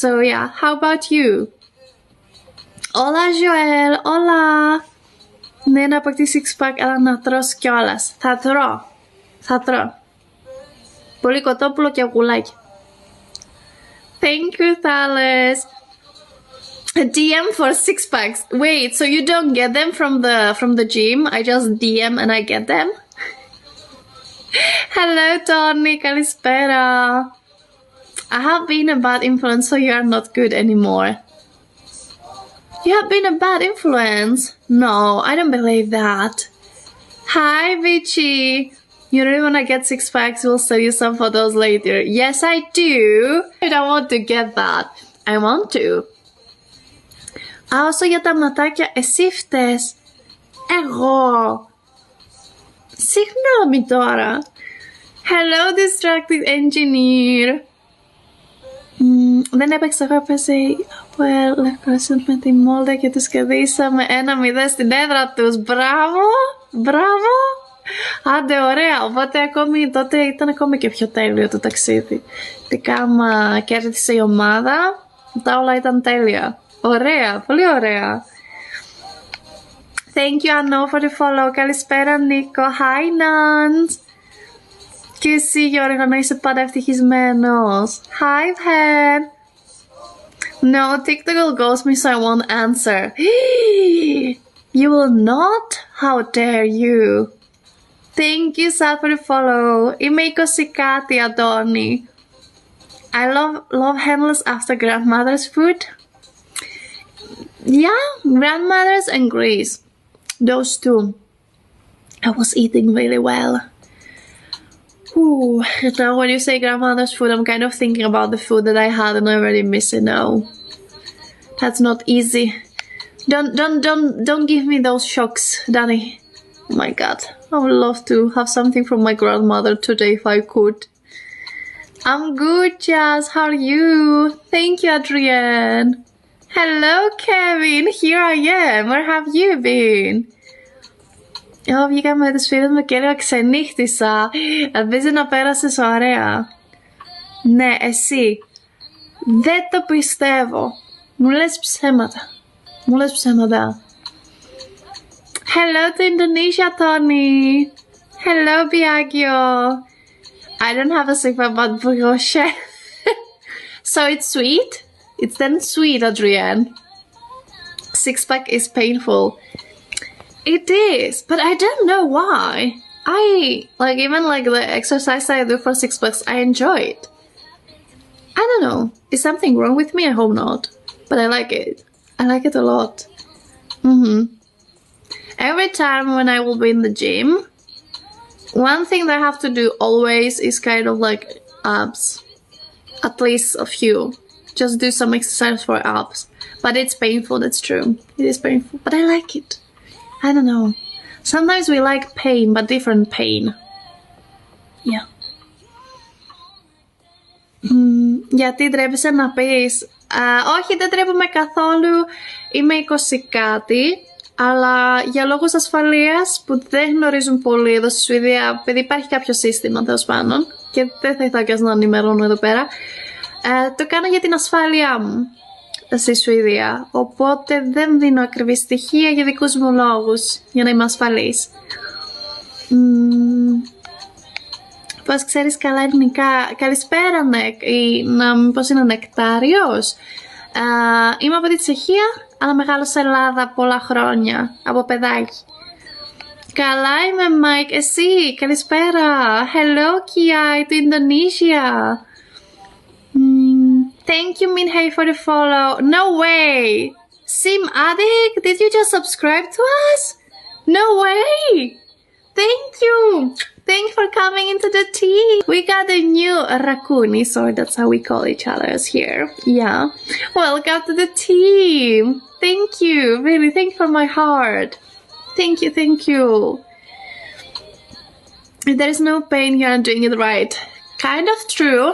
So yeah, how about you? Hola Joel, hola. Ναι, να αποκτήσει six pack, αλλά να τρως κιόλας. Θα τρώω. Πολύ κοτόπουλο και αυγουλάκι. Thank you, Thales. A DM for six packs. Wait, so you don't get them from the gym? I just DM and I get them? Hello, Tony. Kalispera. I have been a bad influence, so you are not good anymore. You have been a bad influence? No, I don't believe that. Hi, Vichy. You really want to get six packs? We'll sell you some photos later. Yes, I do. I don't want to get that. I want to. Όσο για τα ματάκια, εσύ φταίς. Εγώ. Συγγνώμη τώρα. Hello, distracted engineer. Δεν έπαιξε, εγώ έπαιζε από Λευκοσύνη με τη Μόλτα και τους κερδίσαμε 1-0 στην έδρα τους. Μπράβο. Άντε, ωραία. Οπότε τότε ήταν ακόμη και πιο τέλειο το ταξίδι. Τελικά άμα κέρδισε η ομάδα, τα όλα ήταν τέλεια. Ωραία, πολύ ωραία. Thank you, Anno, for the follow. Καλησπέρα, Νίκο. Hi, Nans. Και εσύ, Γιώργο, να είσαι πάντα ευτυχισμένος. Hi, Pen. No, TikTok will ghost me, so I won't answer. You will not? How dare you? Thank you, Sal, for the follow. Είμαι 20 κάτι, Αντώνη. I love handless after grandmother's food. Yeah, grandmother's and Greece. Those two. I was eating really well. Ooh, now when you say grandmother's food, I'm kind of thinking about the food that I had and I already miss it now. That's not easy. Don't give me those shocks, Danny. Oh my god. I would love to have something from my grandmother today if I could. I'm good, Jazz. How are you? Thank you, Adrienne. Hello, Kevin. Here I am. Where have you been? Εγώ βγήκα με τις φίλες μου και λέω ξενύχτησα. Ελπίζω να πέρασες ωραία. Ναι, εσύ. Δεν το πιστεύω. Μου λες ψέματα. Hello to Indonesia, Tony. Hello, Biagio. I don't have a sigma but brioche. So it's sweet? It's then sweet, Adrienne. Six pack is painful. It is, but I don't know why. Even the exercise I do for six packs, I enjoy it. I don't know. Is something wrong with me? I hope not. But I like it. I like it a lot. Every time when I will be in the gym, one thing that I have to do always is kind of like abs. At least a few. Just do some exercise for abs. But it's painful, that's true. It is painful, but I like it. I don't know. Sometimes we like pain, but different pain. Yeah. Γιατί ντρέπεσαι να πεις? Όχι, δεν ντρέπομαι καθόλου. Είμαι 20 κάτι. Αλλά για λόγους ασφαλείας που δεν γνωρίζουν πολύ εδώ στη Σουηδία, επειδή υπάρχει κάποιο σύστημα τέλος πάντων και δεν θα ήθελα και να ενημερώνω εδώ πέρα, το κάνω για την ασφάλειά μου στη Σουηδία. Οπότε δεν δίνω ακριβή στοιχεία για δικούς μου λόγους, για να είμαι ασφαλής. Πώς ξέρεις καλά ελληνικά? Καλησπέρα, μήπως είναι Νεκτάριος? Είμαι από τη Τσεχία, αλλά μεγάλωσα Ελλάδα πολλά χρόνια, από παιδάκι. Καλά είμαι, Μάικ. Εσύ, καλησπέρα. Hello, Kiai, to Indonesia. Thank you, Minhei, for the follow. No way. Sim Addict, did you just subscribe to us? No way. Thank you. Thank you for coming into the team. We got a new Rakuni, so that's how we call each other here. Yeah. Welcome to the team. Thank you. Really, thank you from my heart. Thank you, thank you. If there is no pain, you are doing it right. Kind of true.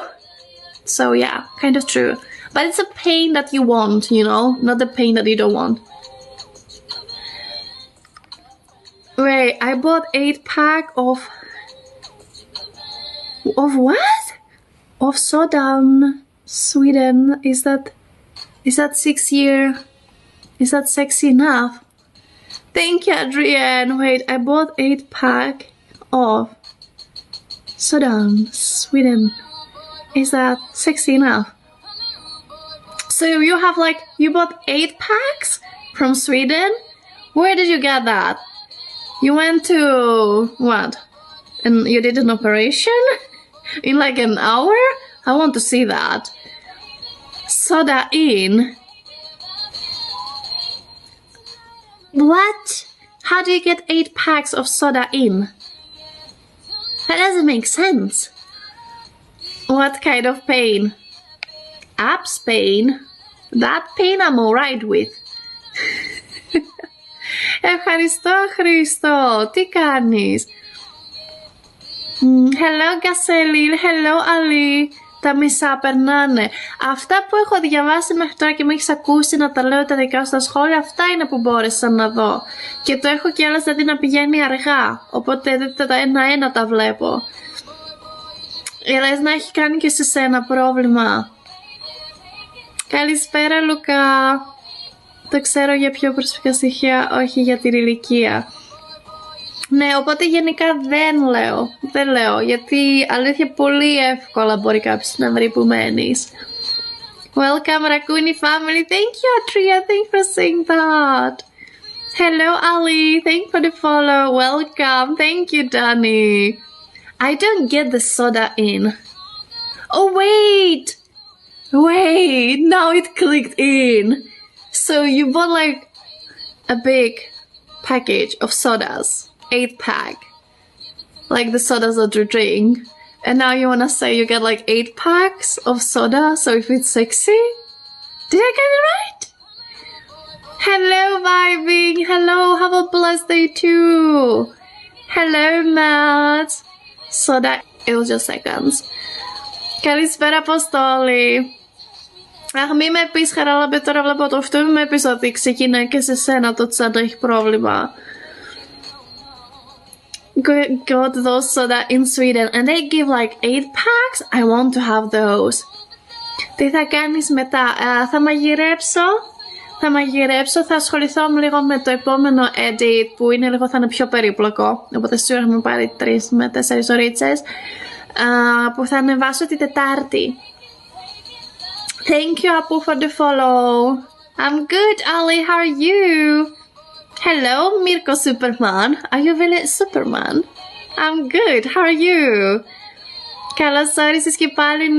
So yeah, kind of true. But it's a pain that you want, you know, not the pain that you don't want. Wait, I bought 8-pack of what? Of soda. Sweden, is that 6 year? Is that sexy enough? Thank you, Adrienne. Wait, I bought 8-pack of Sudan, Sweden. Is that sexy enough? So you bought 8 packs from Sweden? Where did you get that? You went to what? And you did an operation? In like an hour? I want to see that. Soda in. What? How do you get 8 packs of soda in? That doesn't make sense. What kind of pain? Abs pain? That pain I'm alright with. Ευχαριστώ, Χρήστο. Τι κάνεις? Hello, Gaselil. Hello, Ali. Τα μισά περνάνε. Αυτά που έχω διαβάσει μέχρι τώρα και με έχεις ακούσει να τα λέω τα δικά σου στα σχόλια, αυτά είναι που μπόρεσα να δω. Και το έχω και άλλα δηλαδή να πηγαίνει αργά. Οπότε τα ένα-ένα τα βλέπω. Λες να έχει κάνει και σε σένα πρόβλημα. Καλησπέρα, Λουκά. Το ξέρω για πιο προσωπικά στοιχεία, όχι για την ηλικία. Ναι, οπότε γενικά δεν λέω, γιατί αλήθεια πολύ εύκολα μπορεί κάποιος να βρει που μένεις. Welcome, Rakuni family. Thank you, Atria. Thank you for saying that. Hello, Ali. Thank you for the follow. Welcome. Thank you, Danny. I don't get the soda in. Oh, wait. Now it clicked in. So you bought like a big package of sodas. 8-pack. Like the sodas that you drink. And now you wanna say you get like 8 packs of soda, so if it's sexy? Did I get it right? Hello, vibing. Hello, have a blessed day too. Hello, Matt. Soda, it was just seconds. Καλησπέρα, Αποστόλη. Αχ, μη με πεις, Χαράλαμπε, τώρα βλέπω το αυτό, μη με πεις ότι ξεκινάει και σε σένα το τσάντα έχει πρόβλημα. Got those soda in Sweden and they give like 8 packs. I want to have those. Τι θα κάνεις μετά? Θα μαγειρέψω, θα ασχοληθώ λίγο με το επόμενο edit που είναι λίγο, θα είναι πιο περίπλοκο, οπότε σίγουρα θα μου πάρει 3 με 4 ωρίτσες, που θα ανεβάσω την Τετάρτη. Thank you, Apu, for the follow. I'm good, Ali. How are you? Hello, Mirko Superman. Are you really Superman? I'm good. How are you? Καλώς όρισες και πάλι.